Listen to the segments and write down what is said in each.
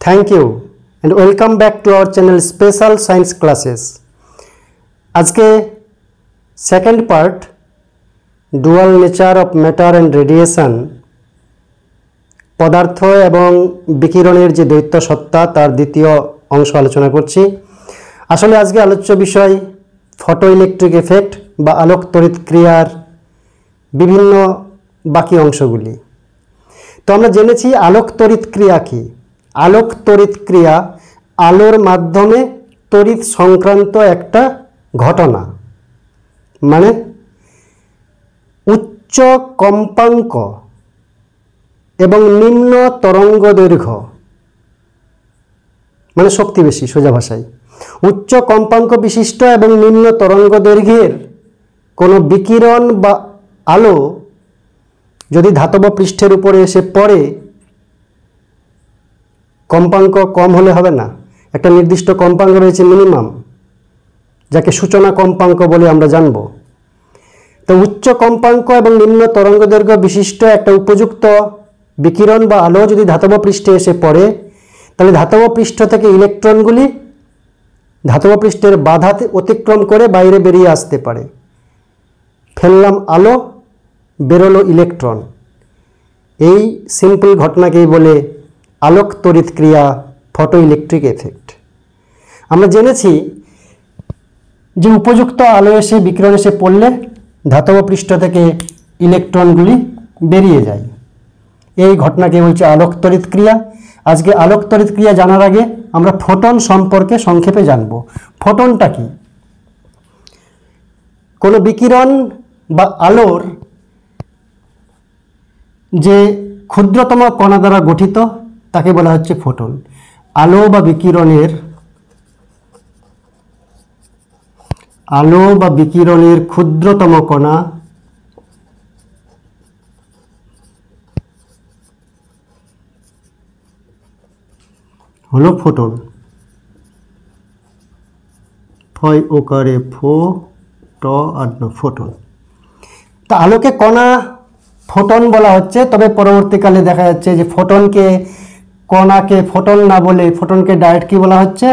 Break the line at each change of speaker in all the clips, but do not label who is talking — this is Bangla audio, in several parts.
Thank you and welcome back to our channel Special Science Classes. আজকে second part dual nature of matter and radiation, পদার্থ এবং বিকিরণের যে দ্বৈত সত্তা তার দ্বিতীয় অংশ আলোচনা করছি। আসলে আজকে আলোচ্য বিষয় ফটো ইলেকট্রিক এফেক্ট বা আলোক তড়িৎ ক্রিয়ার বিভিন্ন বাকি অংশগুলি। তো আমরা জেনেছি আলোক তড়িৎ ক্রিয়া কি। আলোক তড়িৎ ক্রিয়া আলোর মাধ্যমে তড়িৎ সংক্রান্ত একটা ঘটনা, মানে উচ্চ কম্পাঙ্ক এবং নিম্ন তরঙ্গ দৈর্ঘ্য, মানে শক্তি বেশি, সোজা ভাষায় উচ্চ কম্পাঙ্ক বিশিষ্ট এবং নিম্ন তরঙ্গ দৈর্ঘ্যের কোনো বিকিরণ বা আলো যদি ধাতব পৃষ্ঠের উপরে এসে পড়ে, কম্পাঙ্ক কম হলে হবে না, একটা নির্দিষ্ট কম্পাঙ্ক রয়েছে মিনিমাম, যাকে সূচনা কম্পাঙ্ক বলে আমরা জানব। তো উচ্চ কম্পাঙ্ক এবং নিম্ন তরঙ্গদৈর্ঘ্য বিশিষ্ট একটা উপযুক্ত বিকিরণ বা আলো যদি ধাতব পৃষ্ঠে এসে পড়ে, তাহলে ধাতব পৃষ্ঠ থেকে ইলেকট্রনগুলি ধাতব পৃষ্ঠের বাধা অতিক্রম করে বাইরে বেরিয়ে আসতে পারে। ফেললাম আলো, বেরোলো ইলেকট্রন। এই সিম্পল ঘটনাকেই বলে আলোক তড়িৎ ক্রিয়া, ফটো ইলেকট্রিক এফেক্ট। আমরা জেনেছি যে উপযুক্ত আলো এসে বিকিরণ এসে পড়লে ধাতব পৃষ্ঠ থেকে ইলেকট্রনগুলি বেরিয়ে যায়। এই ঘটনাকে বলছে আলোক তড়িৎ ক্রিয়া। আজকে আলোক তড়িৎ ক্রিয়া জানার আগে আমরা ফোটন সম্পর্কে সংক্ষেপে জানব। ফোটনটা কি? কোনো বিকিরণ বা আলোর যে ক্ষুদ্রতম কণা দ্বারা গঠিত তাকে বলা হচ্ছে ফোটন। আলো বা বিকিরণের ক্ষুদ্রতম কণা হলো ফোটন। ফয় ওকারে ফো ট আর ফোটন। তা আলোকে কণা ফোটন বলা হচ্ছে, তবে পরবর্তীকালে দেখা যাচ্ছে যে কণাকে ফোটন না বলে ফোটনকে ডাইরেক্ট কি বলা হচ্ছে,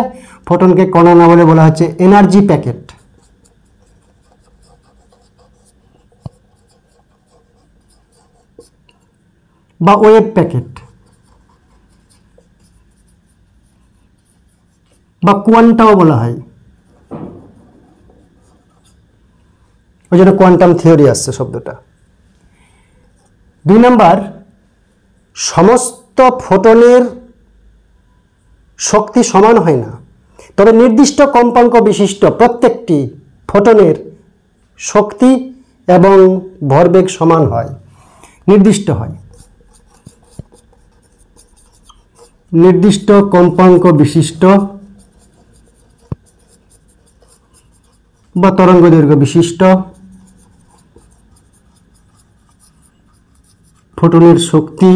ফোটনকে কণা না বলে বলা হচ্ছে এনার্জি প্যাকেট বা ওয়েভ প্যাকেট বা কোয়ান্টাও বলা হয়। ওই জন্য কোয়ান্টাম থিওরি আসছে শব্দটা। 2 নাম্বার, সমস্ত ফোটনের শক্তি সমান হয় না, তবে নির্দিষ্ট কম্পাঙ্ক বিশিষ্ট প্রত্যেকটি ফোটনের শক্তি এবং ভরবেগ সমান হয়, নির্দিষ্ট হয়। নির্দিষ্ট কম্পাঙ্ক বিশিষ্ট বা তরঙ্গ দৈর্ঘ্য বিশিষ্ট ফোটনের শক্তি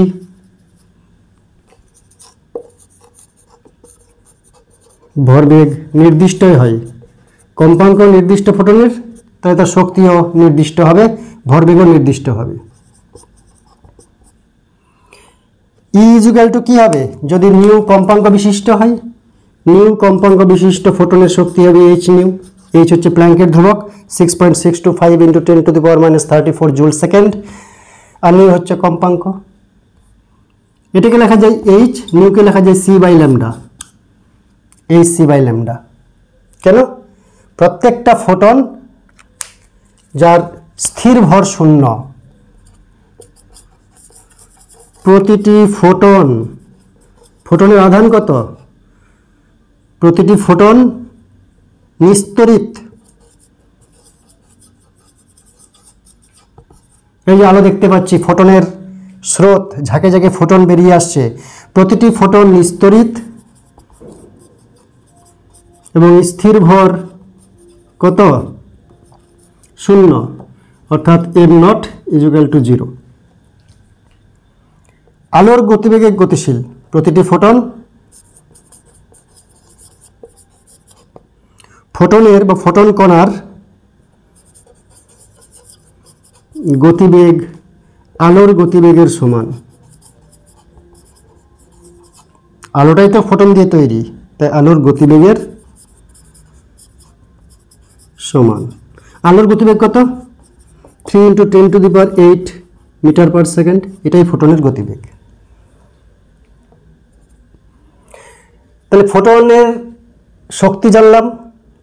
ভরবেগ নির্দিষ্টই হয়। কম্পাঙ্ক নির্দিষ্ট ফোটনের, তাই তার শক্তিও নির্দিষ্ট হবে, ভরবেগও নির্দিষ্ট হবে। ই ইজুকাল টু কি হবে যদি নিউ কম্পাঙ্ক বিশিষ্ট হয়? নিউ কম্পাঙ্ক বিশিষ্ট ফোটনের শক্তি হবে এইচ নিউ। এইচ হচ্ছে প্ল্যাঙ্কের ধ্রুবক, 6.625 × 10⁻34 জুল সেকেন্ড। আর নিউ হচ্ছে কম্পাঙ্ক। এটাকে লেখা যায় এইচ, নিউকে লেখা যায় C by lambda. H C by lambda. কেন? প্রত্যেকটা ফোটন যার স্থির ভর শূন্য, প্রতিটি ফোটনের আধান কত? প্রতিটি ফোটন নিস্তড়িত। এই যে আলো দেখতে পাচ্ছি, ফোটনের স্রোত, ঝাঁকে ঝাঁকে ফোটন বেরিয়ে আসছে। প্রতিটি ফোটন নিস্তড়িত এবং স্থির ভর কত? 0, অর্থাৎ m0 = 0। আলোর গতিবেগে গতিশীল প্রতিটি ফোটনের বা ফোটন কণার গতিবেগ আলোর গতিবেগের সমান। আলোটাই তো ফোটন দিয়ে তৈরি, তাই আলোর গতিবেগের সমান। আলোর গতিবেগ কত? 3 × 10⁸ মিটার পার সেকেন্ড, এটাই ফোটনের গতিবেগ। তাহলে ফোটনের শক্তি জানলাম,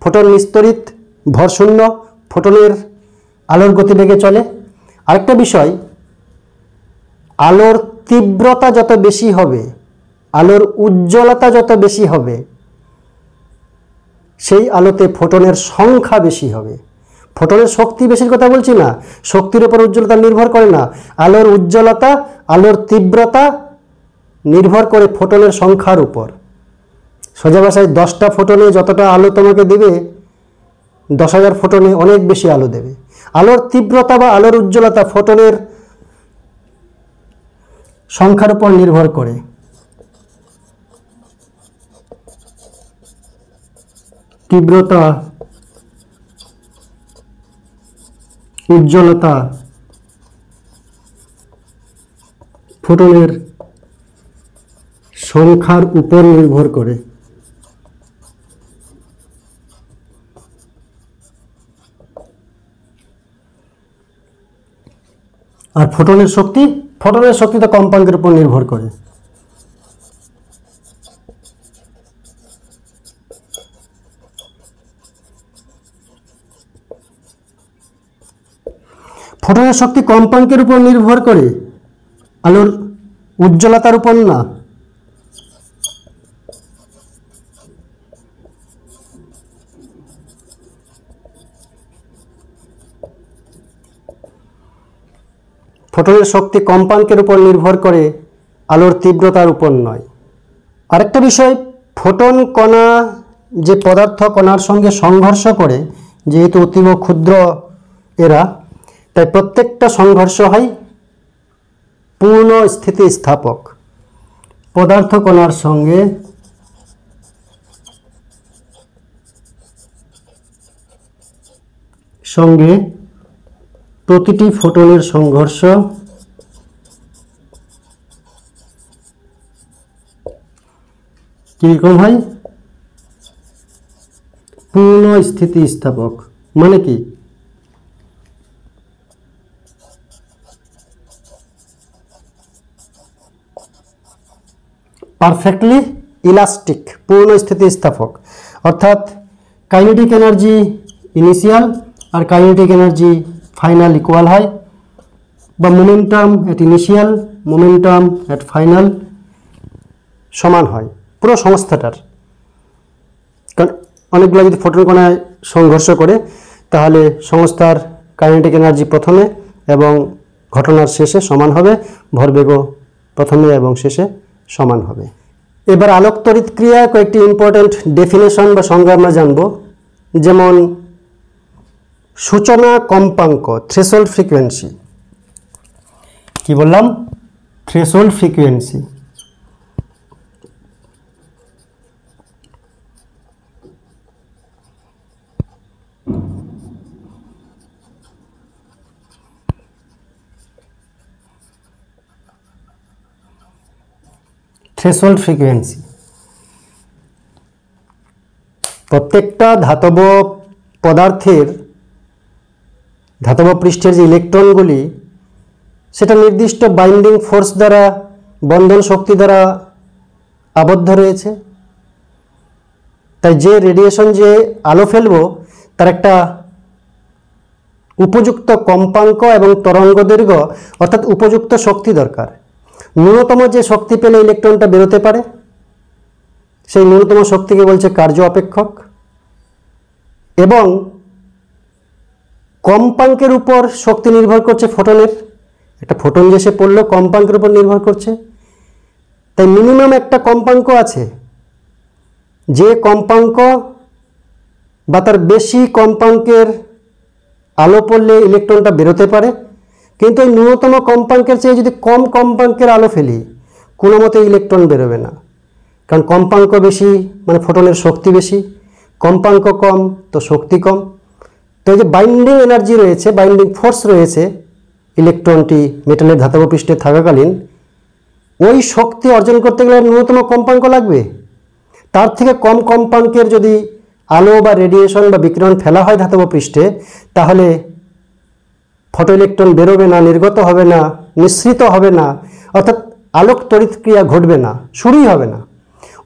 ফোটন নিস্তড়িত, ভরশূন্য, ফোটনের আলোর গতিবেগে চলে। আরেকটা বিষয়, আলোর তীব্রতা যত বেশি হবে, আলোর উজ্জ্বলতা যত বেশি হবে, সেই আলোতে ফোটনের সংখ্যা বেশি হবে। ফোটনের শক্তি বেশির কথা বলছি না, শক্তির উপর উজ্জ্বলতা নির্ভর করে না, আলোর উজ্জ্বলতা, আলোর তীব্রতা নির্ভর করে ফোটনের সংখ্যার উপর। সোজা ভাষায় 10টা ফোটনে যতটা আলো তোমাকে দেবে, 10,000 ফোটনে অনেক বেশি আলো দেবে। আলোর তীব্রতা বা আলোর উজ্জ্বলতা ফোটনের সংখ্যার উপর নির্ভর করে। তীব্রতা, উজ্জ্বলতা ফোটনের সংখ্যার উপর নির্ভর করে। আর ফোটনের শক্তি তো কম্পাঙ্কের উপর নির্ভর করে। ফোটনের শক্তি কম্পাঙ্কের উপর নির্ভর করে, আলোর উজ্জ্বলতার উপর না। ফোটনের শক্তি কম্পাঙ্কের উপর নির্ভর করে, আলোর তীব্রতার উপর নয়। আরেকটা বিষয়, ফোটন কণা যে পদার্থ কণার সঙ্গে সংঘর্ষ করে, যেহেতু অতীব ক্ষুদ্র এরা, তাই প্রত্যেকটা সংঘর্ষ হয় পূর্ণ স্থিতিস্থাপক। পদার্থ কণার সঙ্গে প্রতিটি ফোটনের সংঘর্ষ কিরকম হয়? পূর্ণ স্থিতিস্থাপক। মানে কি? পারফেক্টলি ইলাস্টিক, পূর্ণ স্থিতিস্থাপক। অর্থাৎ কাইনেটিক এনার্জি ইনিশিয়াল আর কাইনেটিক এনার্জি ফাইনাল ইকুয়াল হয়, বা মোমেন্টাম এট ইনিশিয়াল, মোমেন্টাম এট ফাইনাল সমান হয় পুরো সংস্থাটার। কারণ অনেকগুলো যদি ফোটন কণায় সংঘর্ষ করে, তাহলে সংস্থার কাইনেটিক এনার্জি প্রথমে এবং ঘটনার শেষে সমান হবে, ভরবেগও প্রথমে এবং শেষে সমান হবে। এবার আলোক তড়িৎ ক্রিয়ায় কয়েকটি ইম্পর্টেন্ট ডেফিনেশন বা সংজ্ঞা আমরা জানব। যেমন সূচনা কম্পাঙ্ক, থ্রেশহোল্ড ফ্রিকোয়েন্সি। কি বললাম? Threshold frequency. থ্রেশহোল্ড ফ্রিকোয়েন্সি প্রত্যেকটা ধাতব পদার্থের, ধাতব পৃষ্ঠের যে ইলেকট্রনগুলি, সেটা নির্দিষ্ট বাইন্ডিং ফোর্স দ্বারা, বন্ধন শক্তি দ্বারা আবদ্ধ রয়েছে। তাই যে রেডিয়েশন, যে আলো ফেলবো, তার একটা উপযুক্ত কম্পাঙ্ক এবং তরঙ্গ দৈর্ঘ্য অর্থাৎ উপযুক্ত শক্তি দরকার। ন্যূনতম যে শক্তি পেলে ইলেকট্রনটা বেরোতে পারে, সেই ন্যূনতম শক্তিকে বলছে কার্য অপেক্ষক। এবং কম্পাঙ্কের উপর শক্তি নির্ভর করছে ফোটনের। একটা ফোটন যে সে পড়লো কম্পাঙ্কের উপর নির্ভর করছে। তাই মিনিমাম একটা কম্পাঙ্ক আছে, যে কম্পাঙ্ক বা তার বেশি কম্পাঙ্কের আলো পড়লে ইলেকট্রনটা বেরোতে পারে। কিন্তু এই ন্যূনতম কম্পাঙ্কের চেয়ে যদি কম কম্পাঙ্কের আলো ফেলি, কোনো মতে ইলেকট্রন বেরোবে না। কারণ কম্পাঙ্ক বেশি মানে ফোটনের শক্তি বেশি, কম্পাঙ্ক কম তো শক্তি কম। তো এই যে বাইন্ডিং এনার্জি রয়েছে, বাইন্ডিং ফোর্স রয়েছে ইলেকট্রনটি মেটালের ধাতব পৃষ্ঠে থাকাকালীন, ওই শক্তি অর্জন করতে গেলে ন্যূনতম কম্পাঙ্ক লাগবে। তার থেকে কম কম্পাঙ্কের যদি আলো বা রেডিয়েশন বা বিকিরণ ফেলা হয় ধাতব পৃষ্ঠে, তাহলে ফটো ইলেকট্রন বেরোবে না, নির্গত হবে না, নিঃসৃত হবে না, অর্থাৎ আলোক তড়িৎ ক্রিয়া ঘটবে না, শুরুই হবে না।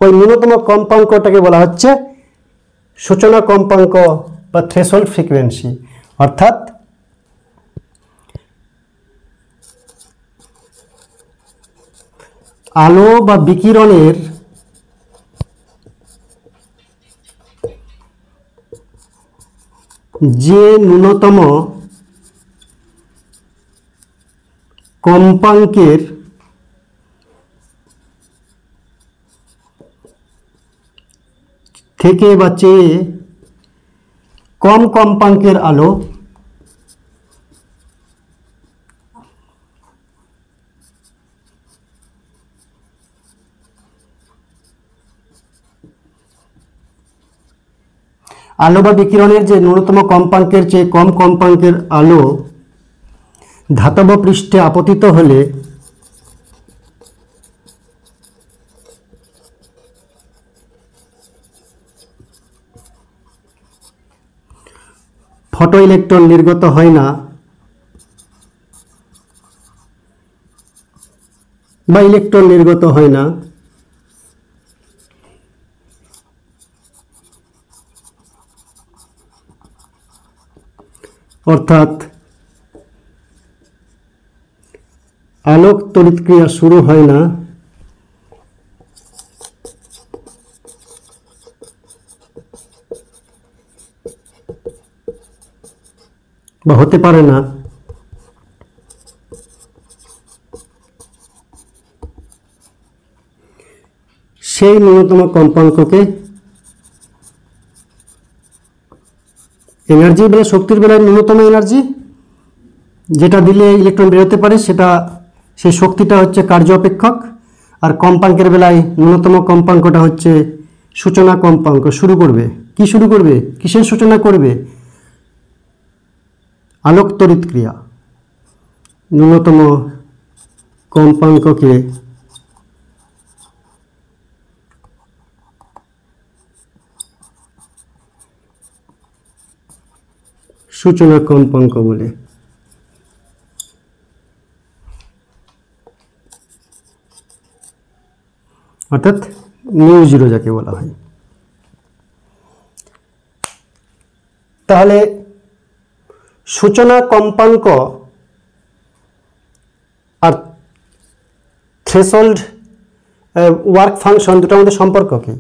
ওই ন্যূনতম কম্পাঙ্কটাকে বলা হচ্ছে সূচনা কম্পাঙ্ক বা থ্রেশহোল্ড ফ্রিকোয়েন্সি। অর্থাৎ আলো বা বিকিরণের যে ন্যূনতম কম্পাঙ্কের থেকে বা চেয়ে কম কম্পাঙ্কের আলো আলো বা বিকিরণের যে ন্যূনতম কম্পাঙ্কের চেয়ে কম কম্পাঙ্কের আলো ধাতব পৃষ্ঠে আপতিত হলে ফটো ইলেকট্রন নির্গত হয় না বা ইলেকট্রন নির্গত হয় না, অর্থাৎ আলোক তড়িৎক্রিয়া শুরু হয় না বা হতে পারে না, সেই ন্যূনতম কম্পাঙ্ককে এনার্জি বলে, শক্তির বেলায় ন্যূনতম এনার্জি যেটা দিলে ইলেকট্রন বেরোতে পারে, সেটা সেই শক্তিটা হচ্ছে কার্য অপেক্ষক। আর কম্পাঙ্কের বেলায় ন্যূনতম কম্পাঙ্কটা হচ্ছে সূচনা কম্পাঙ্ক। শুরু করবে কি, শুরু করবে কিসের সূচনা করবে? আলোক তড়িৎ ক্রিয়া। ন্যূনতম কম্পাঙ্ককে সূচনা কম্পাঙ্ক বলে। অর্থাৎ নিউ জিরো যাকে বলা হয়। তাহলে সূচনা কম্পাঙ্ক আর থ্রেশহোল্ড ওয়ার্ক ফাংশন দুটোর মধ্যে সম্পর্ক কি?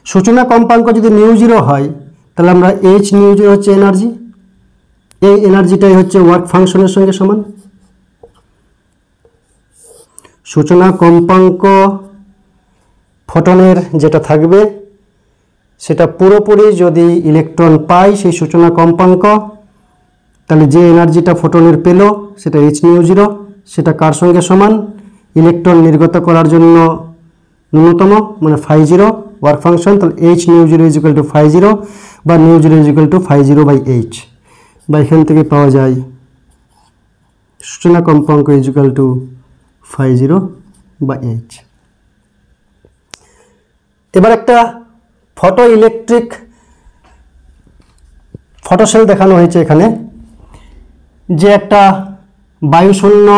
সূচনা কম্পাঙ্ক যদি নিউ জিরো হয়, তাহলে আমরা এইচ নিউ জিরো হচ্ছে এনার্জি, এই এনার্জিটাই হচ্ছে ওয়ার্ক ফাংশনের সঙ্গে সমান। সূচনা কম্পাঙ্ক ফটনের যেটা থাকবে সেটা পুরোপুরি যদি ইলেকট্রন পায় সেই সূচনা কম্পাঙ্ক, তাহলে যে এনার্জিটা ফোটনের পেল সেটা এইচ নিউ জিরো, সেটা কার সঙ্গে সমান? ইলেকট্রন নির্গত করার জন্য ন্যূনতম মানে ফাই জিরো ওয়ার্ক ফাংশন। তাহলে H nu zero is equal to phi zero বা nu zero is equal to phi zero by H, বা এখান থেকে পাওয়া যায় সূচনা কম্পাঙ্ক is equal to phi zero বা এইচ। এবার একটা ফটো ইলেকট্রিক ফটোসেল দেখানো হয়েছে এখানে, যে একটা বায়ুশূন্য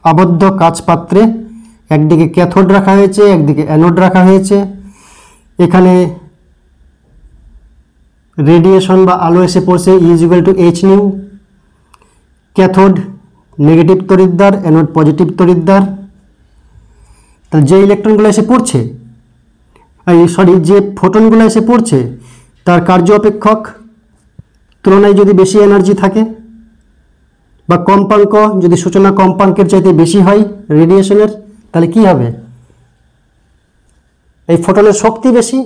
আবদ্ধ কাচ পাত্রে একদিকে ক্যাথোড রাখা হয়েছে, একদিকে অ্যানোড রাখা হয়েছে। এখানে রেডিয়েশন বা আলো এসে পড়ছে is equal two H new. Cathode negative তড়িৎদ্বার, অ্যানোড পজিটিভ তড়িৎদ্বার। তাহলে যে ইলেকট্রনগুলো এসে পড়ছে, যে ফোটনগুলো এসে পড়ছে তার কার্য অপেক্ষক তুলনায় যদি বেশি এনার্জি থাকে বা কম্পাঙ্ক যদি সূচনা কম্পাঙ্কের চাইতে বেশি হয় রেডিয়েশনের, তাহলে কি হবে? এই ফোটনের শক্তি বেশি,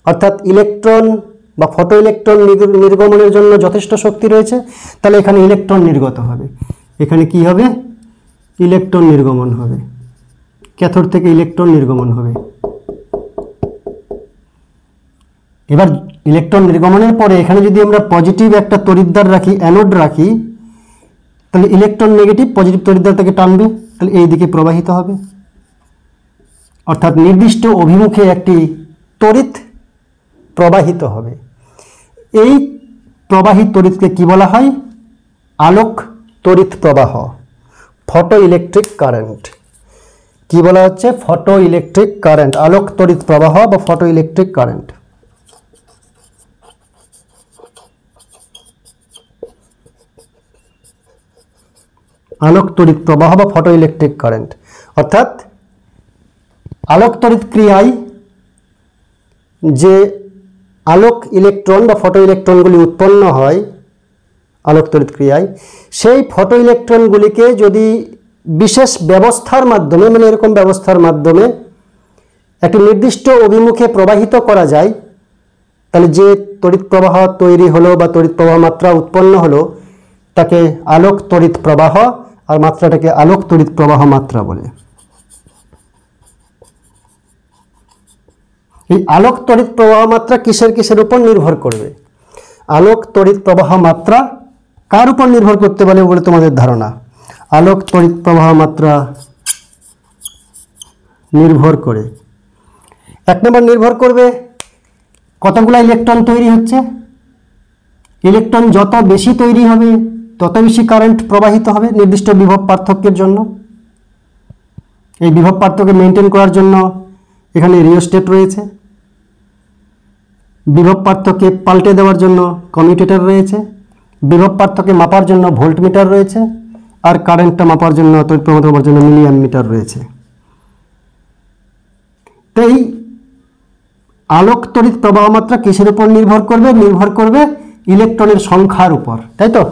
অর্থাৎ ইলেকট্রন বা ফটো ইলেকট্রন নির্গমনের জন্য যথেষ্ট শক্তি রয়েছে, তাহলে এখানে ইলেকট্রন নির্গত হবে। এখানে কি হবে? ইলেকট্রন নির্গমন হবে, ক্যাথোড থেকে ইলেকট্রন নির্গমন হবে। এবার ইলেকট্রন নির্গমনের পরে এখানে যদি আমরা পজিটিভ একটা তড়িৎদ্বার রাখি, অ্যানোড রাখি, তাহলে ইলেকট্রন নেগেটিভ পজিটিভ তড়িৎদ্বার থেকে টানবে, তাহলে এই দিকে প্রবাহিত হবে। অর্থাৎ নির্দিষ্ট অভিমুখে একটি তড়িৎ প্রবাহিত হবে। এই প্রবাহী তড়িৎকে কি বলা হয়? আলোক তড়িৎ প্রবাহ, ফটো ইলেকট্রিক কারেন্ট। কি বলা হচ্ছে? ফটো ইলেকট্রিক কারেন্ট, আলোক তড়িৎ প্রবাহ বা ফটো ইলেকট্রিক কারেন্ট। আলোক তড়িৎ প্রবাহ বা ফটো ইলেকট্রিক কারেন্ট, অর্থাৎ আলোক তড়িৎ ক্রিয়ায় যে আলোক ইলেকট্রন বা ফটো ইলেকট্রনগুলি উৎপন্ন হয় আলোক তড়িৎ ক্রিয়ায়, সেই ফটো ইলেকট্রনগুলিকে যদি বিশেষ ব্যবস্থার মাধ্যমে, মানে এরকম ব্যবস্থার মাধ্যমে একটি নির্দিষ্ট অভিমুখে প্রবাহিত করা যায়, তাহলে যে তড়িৎ প্রবাহ তৈরি হলো বা তড়িৎ প্রবাহ মাত্রা উৎপন্ন হলো তাকে আলোক তড়িৎ প্রবাহ, আর মাত্রাটাকে আলোক তড়িৎ প্রবাহ মাত্রা বলে। এই আলোক তড়িৎ প্রবাহ মাত্রা কিসের কিসের উপর নির্ভর করবে? আলোক তড়িৎ প্রবাহ মাত্রা কার উপর নির্ভর করতে পারে বলে তোমাদের ধারণা? আলোক তড়িৎ প্রবাহ মাত্রা নির্ভর করে, এক নম্বর নির্ভর করবে কতগুলো ইলেকট্রন তৈরি হচ্ছে। ইলেকট্রন যত বেশি তৈরি হবে তত বেশি কারেন্ট প্রবাহিত হবে নির্দিষ্ট বিভব পার্থক্যের জন্য। এই বিভব পার্থক্য মেনটেন করার জন্য এখানে রিওস্টেট রয়েছে, বিভব পার্থক্যকে পাল্টে দেওয়ার জন্য কমিউটেটর রয়েছে, বিভব পার্থক্যকে মাপার জন্য ভোল্টমিটার রয়েছে, আর কারেন্টটা মাপার জন্য, তড়িৎ প্রবাহ মাপার জন্য মিলি অ্যাম্পিটার রয়েছে। তো এই আলোক তড়িৎ প্রবাহ মাত্রা কিসের উপর নির্ভর করবে? নির্ভর করবে ইলেকট্রনের সংখ্যার উপর, তাই তো?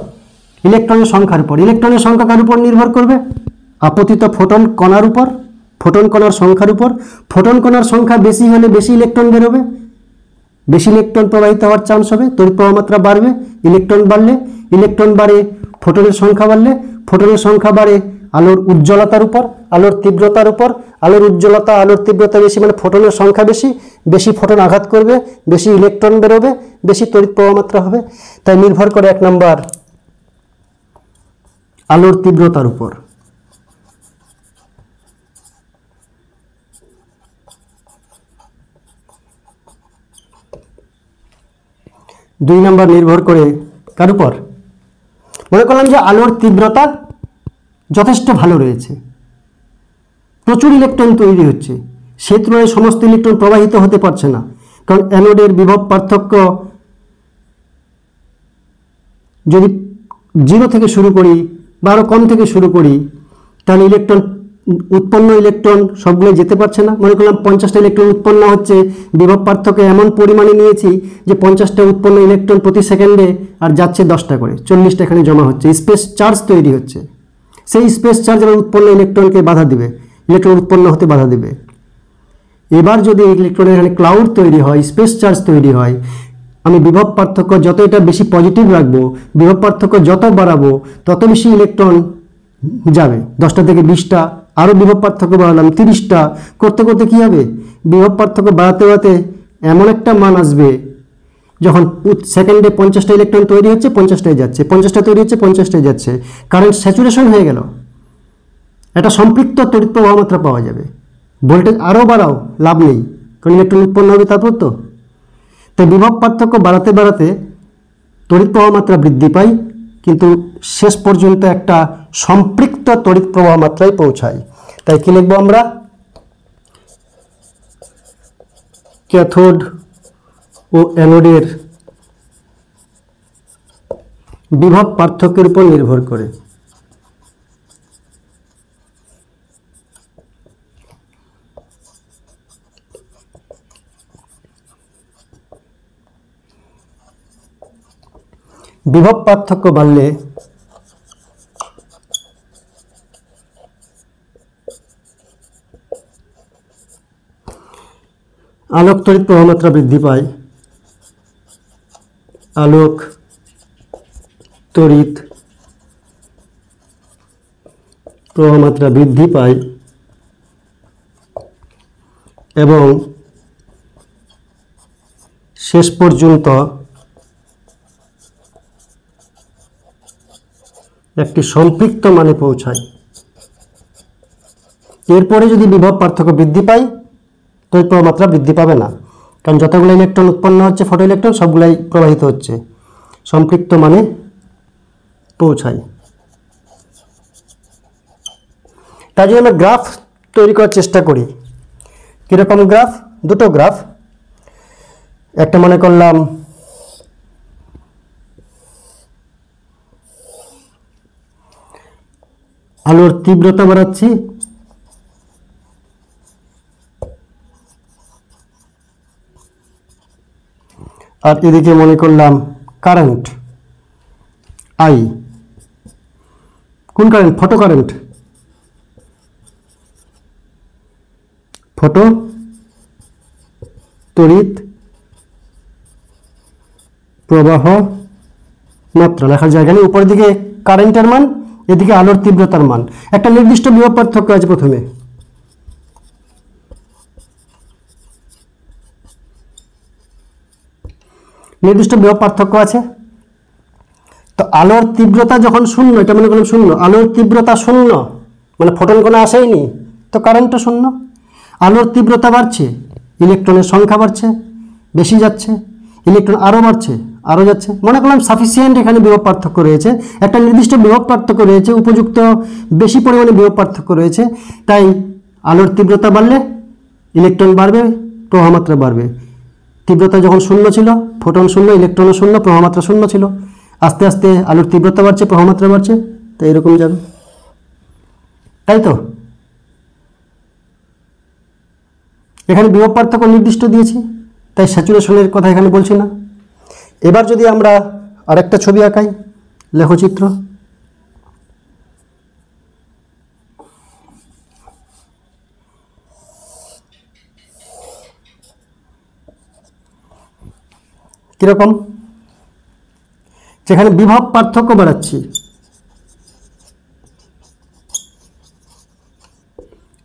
ইলেকট্রনের সংখ্যার উপর। ইলেকট্রনের সংখ্যা কার উপর নির্ভর করবে? আপতিত ফোটন কণার উপর, ফোটন কণার সংখ্যার উপর। ফোটন কণার সংখ্যা বেশি হলে বেশি ইলেকট্রন বেরোবে, বেশি ইলেকট্রন প্রবাহিত হওয়ার চান্স হবে, তড়িৎ প্রবাহ মাত্রা বাড়বে। ইলেকট্রন বাড়লে, ইলেকট্রন বাড়ে, ফোটনের সংখ্যা বাড়লে, ফোটনের সংখ্যা বাড়ে আলোর উজ্জ্বলতার উপর, আলোর তীব্রতার উপর। আলোর উজ্জ্বলতা, আলোর তীব্রতা বেশি মানে ফোটনের সংখ্যা বেশি, বেশি ফোটন আঘাত করবে, বেশি ইলেকট্রন বেরোবে, বেশি তড়িৎ প্রবাহ মাত্রা হবে। তাই নির্ভর করে এক নম্বর আলোর তীব্রতার উপর। দুই নম্বর নির্ভর করে কার উপর? মনে করলাম যে আলোর তীব্রতা যথেষ্ট ভালো রয়েছে, প্রচুর ইলেকট্রন তৈরি হচ্ছে, সে তুলনায় সমস্ত ইলেকট্রন প্রবাহিত হতে পারছে না, কারণ অ্যানোডের বিভব পার্থক্য যদি 0 থেকে শুরু করি বা আরও কম থেকে শুরু করি, তাহলে ইলেকট্রন উৎপন্ন ইলেকট্রন সবগুলো যেতে পারছে না। মনে করলাম 50টা ইলেকট্রন উৎপন্ন হচ্ছে, বিভব পার্থক্য এমন পরিমাণে নিয়েছি যে 50টা উৎপন্ন ইলেকট্রন প্রতি সেকেন্ডে আর যাচ্ছে 10টা করে, 40টা এখানে জমা হচ্ছে, স্পেস চার্জ তৈরি হচ্ছে। সেই স্পেস চার্জ এবার উৎপন্ন ইলেকট্রনকে বাধা দিবে, ইলেকট্রন উৎপন্ন হতে বাধা দিবে। এবার যদি ইলেকট্রনের এখানে ক্লাউড তৈরি হয়, স্পেস চার্জ তৈরি হয়, আমি বিভব পার্থক্য যত এটা বেশি পজিটিভ রাখবো, বিভব পার্থক্য যত বাড়াবো তত বেশি ইলেকট্রন যাবে। 10টা থেকে 20টা, আরও বিভব পার্থক্য বাড়ালাম 30টা, করতে করতে কী হবে? বিভব পার্থক্য বাড়াতে বাড়াতে এমন একটা মান আসবে যখন সেকেন্ডে 50টা ইলেকট্রন তৈরি হচ্ছে, 50টায় যাচ্ছে, 50টা তৈরি হচ্ছে, 50টায় যাচ্ছে, কারেন্ট স্যাচুরেশন হয়ে গেল, একটা সম্পৃক্ত তড়িৎ প্রবাহ মাত্রা পাওয়া যাবে। ভোল্টেজ আরও বাড়াও, লাভ নেই, কারণ ইলেকট্রন উৎপন্ন হবে তারপর তো। তাই বিভব পার্থক্য বাড়াতে বাড়াতে তড়িৎ প্রবাহ মাত্রা বৃদ্ধি পায়, কিন্তু শেষ পর্যন্ত একটা সম্পৃক্ত তড়িৎ প্রবাহ মাত্রায় পৌঁছায়। তাই কি লিখবো আমরা? ক্যাথোড ও অ্যানোডের বিভব পার্থক্যের উপর নির্ভর করে বিভব পার্থক্য বাড়লে আলোক তড়িৎ প্রবাহ মাত্রা বৃদ্ধি পায়, আলোক তড়িৎ প্রবাহ মাত্রা বৃদ্ধি পায় এবং শেষ পর্যন্ত একটি সম্পৃক্ত মানে পৌঁছায়। এরপরে যদি বিভব পার্থক্য বৃদ্ধি পায় তড়িৎ প্রবাহ মাত্রা বৃদ্ধি পাবে না, কারণ যতগুলো ইলেকট্রন উৎপন্ন হচ্ছে ফটো ইলেকট্রন সবগুলাই প্রবাহিত হচ্ছে, সম্পৃক্ত মানে পৌঁছায়। তাই জন্য আমরা গ্রাফ তৈরি করার চেষ্টা করি। কীরকম গ্রাফ? দুটো গ্রাফ। একটা মনে করলাম আলোর তীব্রতা বাড়াচ্ছি, আর এদিকে মনে করলাম কারেন্ট আই। কোন কারেন্ট? ফটো কারেন্ট, ফটো তড়িৎ প্রবাহ মাত্রা লেখার জায়গা নেই। উপরের দিকে কারেন্টের মান, এদিকে আলোর তীব্রতার মান। একটা নির্দিষ্ট বিভব পার্থক্য আছে প্রথমে। নির্দিষ্ট বিভব পার্থক্য আছে। তো আলোর তীব্রতা যখন শূন্য, এটা মনে করলাম শূন্য, আলোর তীব্রতা শূন্য মানে ফোটন কোনো আসেইনি, তো কারেন্টও শূন্য। আলোর তীব্রতা বাড়ছে, ইলেকট্রনের সংখ্যা বাড়ছে, বেশি যাচ্ছে, ইলেকট্রন আরও বাড়ছে, আরও যাচ্ছে। মনে করলাম সাফিসিয়েন্ট এখানে বিভব পার্থক্য রয়েছে, একটা নির্দিষ্ট বিভব পার্থক্য রয়েছে, উপযুক্ত বেশি পরিমাণে বিভব পার্থক্য রয়েছে। তাই আলোর তীব্রতা বাড়লে ইলেকট্রন বাড়বে, প্রবাহমাত্রা বাড়বে। তীব্রতা যখন শূন্য ছিল, ফোটন শূন্য, ইলেকট্রনও শূন্য, প্রবাহমাত্রা শূন্য ছিল। আস্তে আস্তে আলোর তীব্রতা বাড়ছে, প্রবাহমাত্রা বাড়ছে, তো এরকম যাবে, তাই তো। এখানে বিভব পার্থক্য নির্দিষ্ট দিয়েছি, তাই স্যাচুরেশনের কথা এখানে বলছি না। এবার যদি আমরা আরেকটা ছবি আঁকাই, লেখচিত্র। কিরকম? যেখানে বিভব পার্থক্য বাড়াচ্ছি,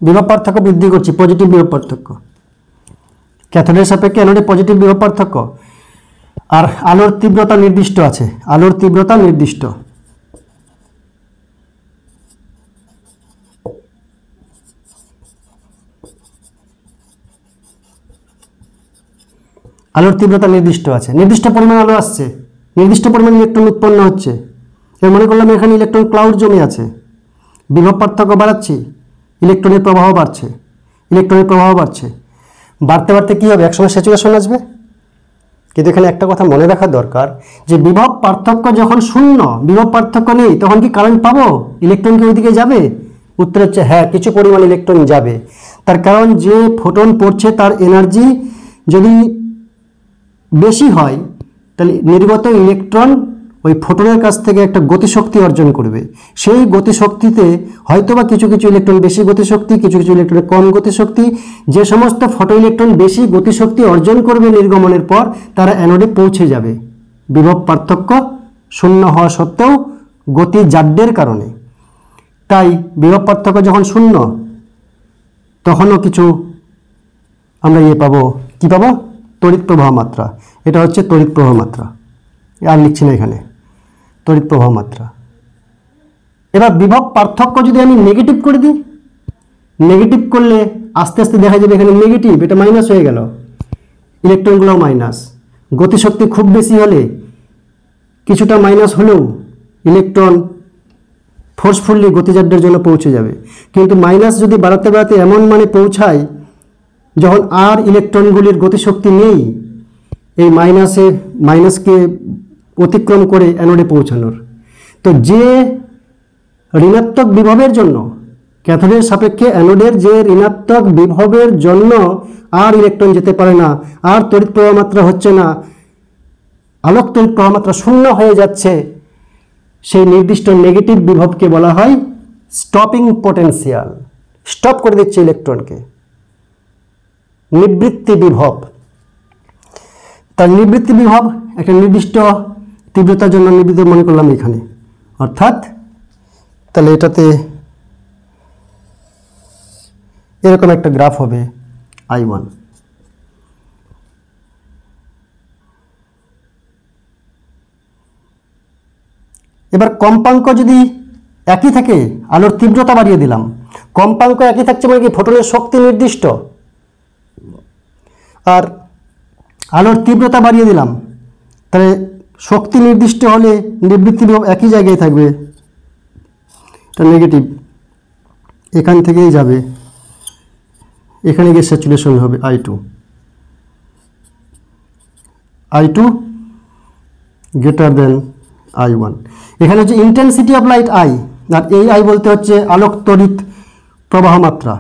বিভব পার্থক্য বৃদ্ধি করছি, পজিটিভ বিভব পার্থক্য। ক্যাথোডের সাপেক্ষে অ্যানোডে পজিটিভ বিভব পার্থক্য, আর আলোর তীব্রতা নির্দিষ্ট আছে, আলোর তীব্রতা নির্দিষ্ট। আলোর তীব্রতা নির্দিষ্ট আছে, নির্দিষ্ট পরিমাণ আলো আসছে, নির্দিষ্ট পরিমাণ ইলেকট্রন উৎপন্ন হচ্ছে। এর মনে করলাম এখানে ইলেকট্রন ক্লাউড জমে আছে, বিভব পার্থক্য বাড়াচ্ছি, ইলেকট্রনের প্রবাহ বাড়ছে, ইলেকট্রনের প্রবাহ বাড়ছে। বাড়তে বাড়তে কী হবে? একসময় স্যাচুরেশন আসবে। কিন্তু এখানে একটা কথা মনে রাখা দরকার, যে বিভব পার্থক্য যখন শূন্য, বিভব পার্থক্য নেই, তখন কি কারেন্ট পাবো? ইলেকট্রন কি ওইদিকে যাবে? উত্তর হচ্ছে হ্যাঁ, কিছু পরিমাণ ইলেকট্রন যাবে। তার কারণ যে ফোটন পড়ছে তার এনার্জি যদি বেশি হয়, তাহলে নির্গত ইলেকট্রন ওই ফোটনের কাছ থেকে একটা গতিশক্তি অর্জন করবে। সেই গতিশক্তিতে হয়তোবা কিছু কিছু ইলেকট্রন বেশি গতিশক্তি, কিছু কিছু ইলেকট্রনের কম গতিশক্তি। যে সমস্ত ফটো ইলেকট্রন বেশি গতিশক্তি অর্জন করবে নির্গমনের পর, তারা অ্যানোডে পৌঁছে যাবে বিভব পার্থক্য শূন্য হওয়া সত্ত্বেও গতি জাড্যের কারণে। তাই বিভব পার্থক্য যখন শূন্য, তখনও কিছু আমরা পাবো, কি পাবো? তড়িৎ প্রবাহ মাত্রা। এটা হচ্ছে তড়িৎ প্রবাহ মাত্রা, আর লিখছি না এখানে, তড়িৎ প্রবাহ মাত্রা। এবার বিভব পার্থক্য যদি আমি নেগেটিভ করে দিই, নেগেটিভ করলে আস্তে আস্তে দেখা যাবে এখানে নেগেটিভ, এটা মাইনাস হয়ে গেল, ইলেকট্রনগুলো মাইনাস। গতিশক্তি খুব বেশি হলে কিছুটা মাইনাস হলেও ইলেকট্রন ফোর্সফুলি গতিজাড্যের জন্য পৌঁছে যাবে। কিন্তু মাইনাস যদি বাড়াতে বাড়াতে এমন মানে পৌঁছায় যখন আর ইলেকট্রনগুলির গতিশক্তি নেই, এই মাইনাসকে অতিক্রম করে অ্যানোডে পৌঁছানোর। তো যে ঋণাত্মক বিভবের জন্য, ক্যাথোডের সাপেক্ষে অ্যানোডের যে ঋণাত্মক বিভবের জন্য আর ইলেকট্রন যেতে পারে না, আর তড়িৎ প্রবাহ মাত্রা হচ্ছে না, আলোক তড়িৎ প্রবাহ মাত্রা শূন্য হয়ে যাচ্ছে, সেই নির্দিষ্ট নেগেটিভ বিভবকে বলা হয় স্টপিং পটেনশিয়াল। স্টপ করে দিচ্ছে ইলেকট্রনকে, নিবৃত্তি বিভব। তার নিবৃত্তি বিভব একটা নির্দিষ্ট তীব্রতার জন্য নিবৃত্তি মনে করলাম এখানে, অর্থাৎ তাহলে এটাতে এরকম একটা গ্রাফ হবে I1। এবার কম্পাঙ্ক যদি একই থাকে, আলোর তীব্রতা বাড়িয়ে দিলাম, কম্পাঙ্ক একই থাকছে মানে কি ফোটনের শক্তি নির্দিষ্ট, আর আলোর তীব্রতা বাড়িয়ে দিলাম, তাহলে শক্তি নির্দিষ্ট হলে নিবৃত্তি বিভব একই জায়গায় থাকবে, এটা নেগেটিভ, এখান থেকেই যাবে, এখানে গিয়ে স্যাচুরেশন হবে I2 গ্রেটার দেন I1। এখানে হচ্ছে ইন্টেন্সিটি অফ লাইট I, আর এই I বলতে হচ্ছে আলোক তড়িৎ প্রবাহ মাত্রা,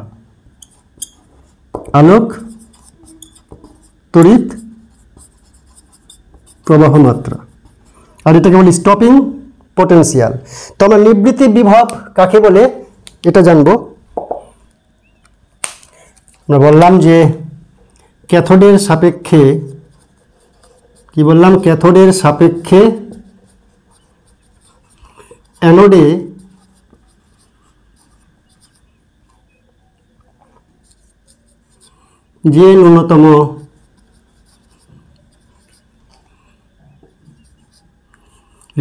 আলোক তড়িৎ প্রবাহ মাত্রা, আর এটাকে বলি স্টপিং পটেনশিয়াল। তো আমরা নিবৃত্তি বিভব কাকে বলে এটা জানবো। আমরা বললাম যে ক্যাথোডের সাপেক্ষে, কি বললাম, ক্যাথোডের সাপেক্ষে অ্যানোডে যে ন্যূনতম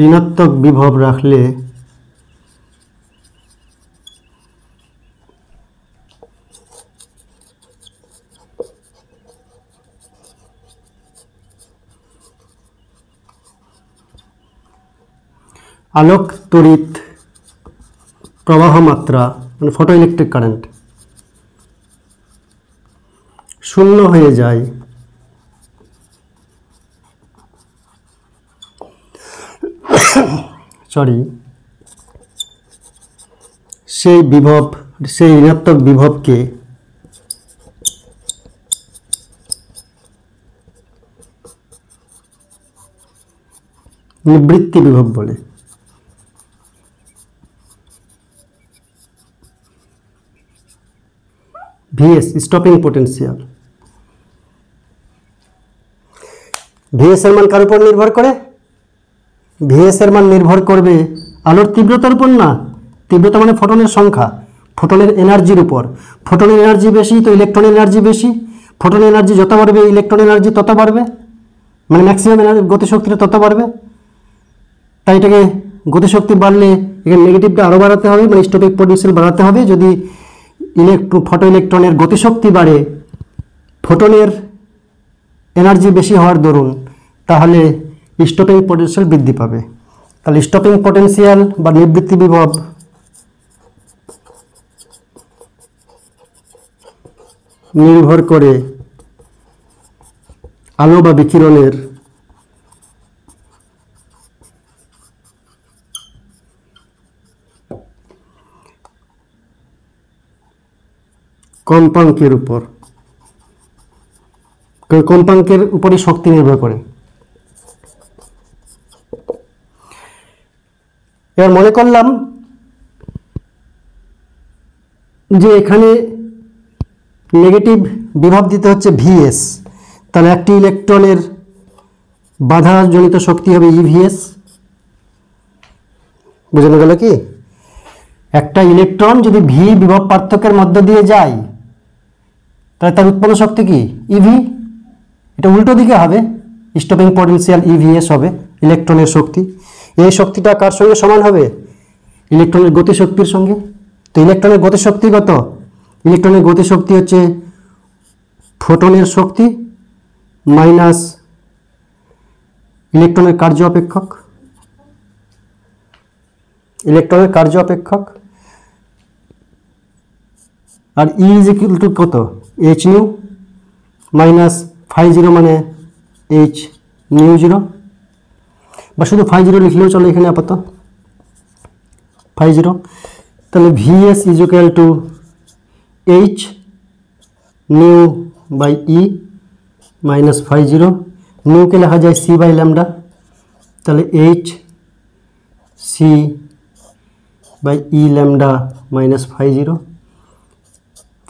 ঋণাত্মক বিভব রাখলে আলোক তড়িৎ প্রবাহ মাত্রা মানে ফটোইলেকট্রিক কারেন্ট শূন্য হয়ে যায়, সেই বিভব, সেই ঋণাত্মক বিভবকে নিবৃত্তি বিভব বলে। VS stopping potential. VS এর মান কার উপর নির্ভর করে? VS এর মান নির্ভর করবে আলোর তীব্রতার উপর না, তীব্রতা মানে ফোটনের সংখ্যা, ফোটনের এনার্জির উপর। ফোটনের এনার্জি বেশি তো ইলেকট্রন এনার্জি বেশি, ফোটনের এনার্জি যত বাড়বে ইলেকট্রন এনার্জি তত বাড়বে, মানে ম্যাক্সিমাম এনার্জি গতিশক্তিটা তত বাড়বে। তাই এটাকে গতিশক্তি বাড়লে এখানে নেগেটিভটা আরও বাড়াতে হবে, মানে স্টপিং পোটেনশিয়াল বাড়াতে হবে। যদি ফটো ইলেকট্রনের গতিশক্তি বাড়ে, ফোটনের এনার্জি বেশি হওয়ার দরুন, তাহলে স্টপিং পোটেনশিয়াল বৃদ্ধি পাবে। তাহলে স্টপিং পোটেনশিয়াল বা নিবৃত্তি বিভব নির্ভর করে আলো বা বিকিরণের কম্পাঙ্কের উপর, কম্পাঙ্কের উপরই শক্তি নির্ভর করে। এবার মনে করলাম যে এখানে নেগেটিভ বিভব দিতে হচ্ছে VS, তাহলে একটি ইলেকট্রনের বাধাজনিত শক্তি হবে EVS। বোঝানো গেল কি? একটা ইলেকট্রন যদি V বিভব পার্থক্যের মধ্য দিয়ে যায় তাহলে তার উৎপন্ন শক্তি কি? EV। এটা উল্টো দিকে হবে, স্টপিং পোটেনশিয়াল EVS হবে ইলেকট্রনের শক্তি। এই শক্তিটা কার সঙ্গে সমান হবে? ইলেকট্রনের গতিশক্তির সঙ্গে। তো ইলেকট্রনের গতিশক্তি কত? ইলেকট্রনের গতিশক্তি হচ্ছে ফোটনের শক্তি মাইনাস ইলেকট্রনের কার্য অপেক্ষক, ইলেকট্রনের কার্য অপেক্ষক। আর E ইজ ইকুয়াল টু কত? h nu minus phi zero মানে h নিউ জিরো, বা শুধু ফাই জিরো লিখলেও চলো এখানে আপাতত ফাই জিরো। তাহলে VS is equal to h nu by E minus phi zero. নিউকে লেখা যায় C বাই ল্যামডা, তাহলে h C by E lambda minus phi zero.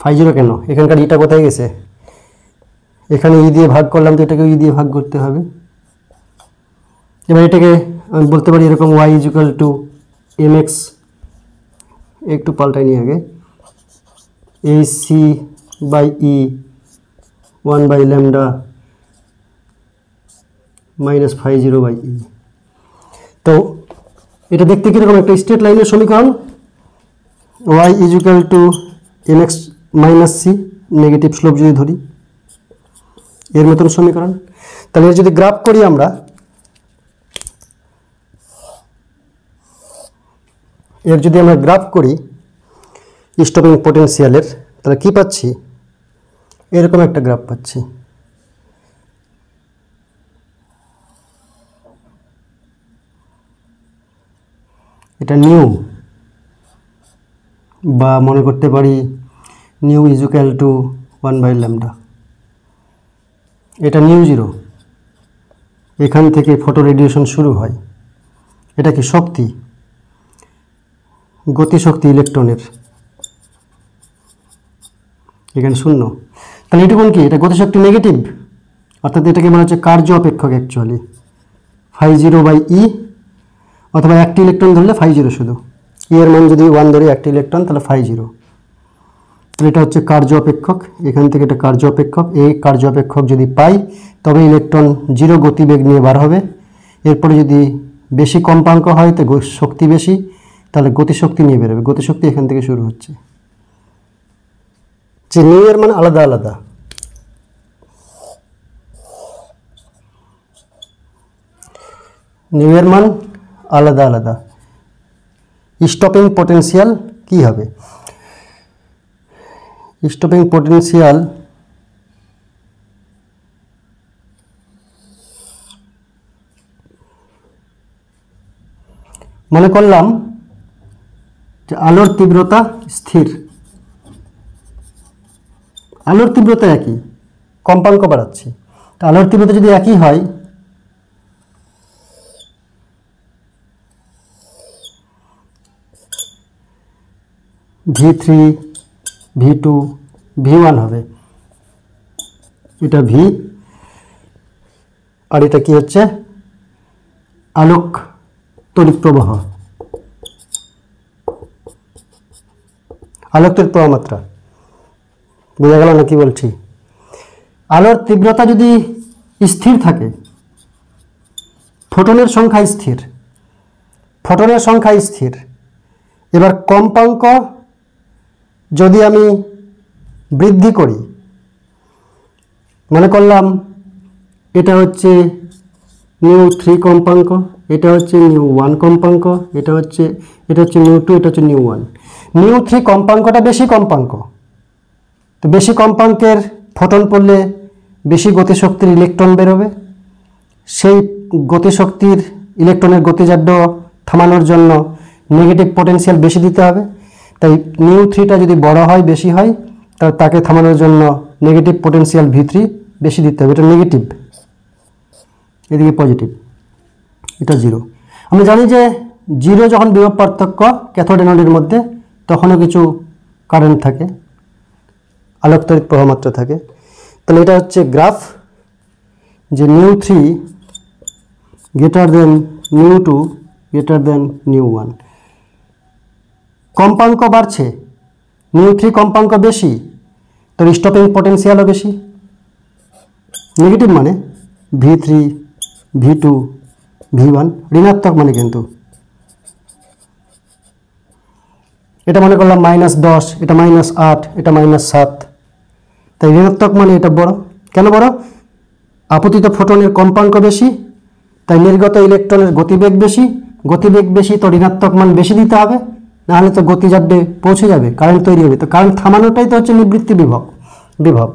Phi zero কেন? এখানকার ইটা কোথায় গেছে? এখানে ই দিয়ে ভাগ করলাম, তো এটাকে ই দিয়ে ভাগ করতে হবে। এবার এটাকে আমি বলতে পারি এরকম y is equal to mx, একটু পাল্টাই নিয়ে আগে, ac by e 1 by lambda minus phi zero by e। তো এটা দেখতে কীরকম? একটা স্ট্রেট লাইনের সমীকরণ। y is equal to mx minus c, negative slope যদি ধরি, এর মতন সমীকরণ। তাহলে এর যদি গ্রাফ করি আমরা, এর যদি আমরা গ্রাফ করি স্টপিং পোটেনশিয়ালের, তাহলে কি পাচ্ছি? এরকম একটা গ্রাফ পাচ্ছি। এটা নিউ, বা মনে করতে পারি নিউ ইজ ইকুয়াল টু 1/λ। এটা নিউ জিরো, এখান থেকে ফটো রেডিয়েশন শুরু হয়। এটা কি শক্তি, গতিশক্তি ইলেকট্রনের, এখানে শূন্য। তাহলে এটুকুন কি? এটা গতিশক্তি নেগেটিভ, অর্থাৎ এটাকে বলা হচ্ছে কার্য অপেক্ষক অ্যাকচুয়ালি, φ0/e, অথবা একটি ইলেকট্রন ধরলে φ0 শুধু, ই এর মান যদি 1 ধরি, একটি ইলেকট্রন, তাহলে φ0। তাহলে এটা হচ্ছে কার্য অপেক্ষক, এখান থেকে এটা কার্য অপেক্ষক। এই কার্য অপেক্ষক যদি পাই তবে ইলেকট্রন 0 গতিবেগ নিয়ে বার হবে। এরপরে যদি বেশি কম্পাঙ্ক হয় তো শক্তি বেশি, তাহলে গতিশক্তি নিয়ে বেরোবে। গতিশক্তি এখান থেকে শুরু হচ্ছে। যে নিউ এর মান আলাদা আলাদা, নিউ এর মান আলাদা আলাদা, স্টপিং পোটেনশিয়াল কি হবে? স্টপিং পোটেনশিয়াল মনে করলাম যে আলোর তীব্রতা স্থির, আলোর তীব্রতা একই, কম্পাঙ্ক বাড়াচ্ছি। তো আলোর তীব্রতা যদি একই হয়, V3, V2, V1 হবে। এটা V, আর এটা কি হচ্ছে? আলোক তড়িৎ প্রবাহ, আলোক তড়িৎ প্রবাহ মাত্রা। বোঝা গেল না কি বলছি? আলোর তীব্রতা যদি স্থির থাকে, ফোটনের সংখ্যা স্থির, ফোটনের সংখ্যা স্থির, এবার কম্পাঙ্ক যদি আমি বৃদ্ধি করি, মনে করলাম এটা হচ্ছে নিউ3 কম্পাঙ্ক, এটা হচ্ছে নিউ1 কম্পাঙ্ক, এটা হচ্ছে নিউ2, এটা হচ্ছে নিউ1। নিউ3 কম্পাঙ্কটা বেশি কম্পাঙ্ক, তো বেশি কম্পাঙ্কের ফোটন পড়লে বেশি গতিশক্তির ইলেকট্রন বেরোবে। সেই গতিশক্তির ইলেকট্রনের গতিজাড্য থামানোর জন্য নেগেটিভ পোটেনশিয়াল বেশি দিতে হবে। তাই নিউ3টা যদি বড় হয়, বেশি হয়, তাকে থামানোর জন্য নেগেটিভ পোটেনশিয়াল V3 বেশি দিতে হবে। এটা নেগেটিভ, এদিকে পজিটিভ, এটা জিরো। আমরা জানি যে জিরো যখন বিভব পার্থক্য ক্যাথোড অ্যানোডের মধ্যে, তখনও কিছু কারেন্ট থাকে, আলোক তড়িৎ প্রবাহ মাত্রা থাকে। তাহলে এটা হচ্ছে গ্রাফ, যে নিউ3 গ্রেটার দেন নিউ2 গ্রেটার দেন নিউ1। কম্পাঙ্ক বাড়ছে, নিউ3 কম্পাঙ্ক বেশি, তো স্টপিং পোটেনশিয়ালও বেশি। নেগেটিভ মানে V3, V2, V1, ঋণাত্মক মানে কিন্তু এটা মনে করলাম -10, এটা -8, এটা -7, তাই ঋণাত্মক মানে এটা বড়। কেন বড়? আপতিত ফোটনের কম্পাঙ্ক বেশি, তাই নির্গত ইলেকট্রনের গতিবেগ বেশি, গতিবেগ বেশি তো ঋণাত্মক মান বেশি দিতে হবে, নাহলে তো গতিজাড্যে পৌঁছে যাবে, কারেন্ট তৈরি হবে। তো কারেন্ট থামানোটাই তো হচ্ছে নিবৃত্তি বিভব।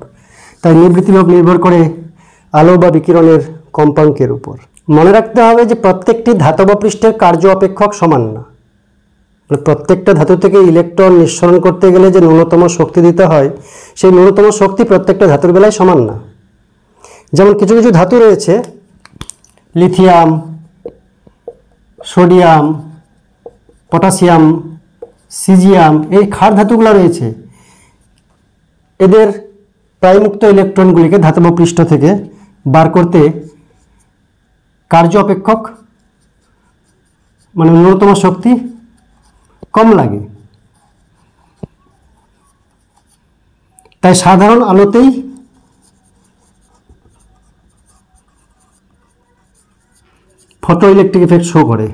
তাই নিবৃত্তি বিভব নির্ভর করে আলো বা বিকিরণের কম্পাঙ্কের উপর। মনে রাখতে হবে যে প্রত্যেকটি ধাতব পৃষ্ঠের কার্য অপেক্ষক সমান না। প্রত্যেকটা ধাতু থেকে ইলেকট্রন নিঃসরণ করতে গেলে যে ন্যূনতম শক্তি দিতে হয়, সেই ন্যূনতম শক্তি প্রত্যেকটা ধাতুর বেলায় সমান না। যেমন কিছু কিছু ধাতু রয়েছে, লিথিয়াম, সোডিয়াম, পটাশিয়াম, সিজিয়াম, এই ক্ষার ধাতুগুলো রয়েছে, এদের প্রায়মুক্ত ইলেকট্রনগুলিকে ধাতব পৃষ্ঠ থেকে বার করতে কার্য অপেক্ষক মানে ন্যূনতম শক্তি কম লাগে। তাই সাধারণ আলোতেই ফটো ইলেকট্রিক ইফেক্ট শো করে,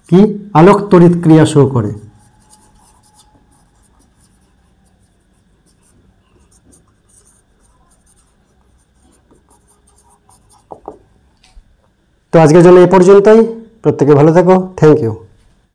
কি আলোক তড়িৎ ক্রিয়া শো করে। তো আজকের জন্য এই পর্যন্তই। প্রত্যেকে ভালো থেকো। Thank you.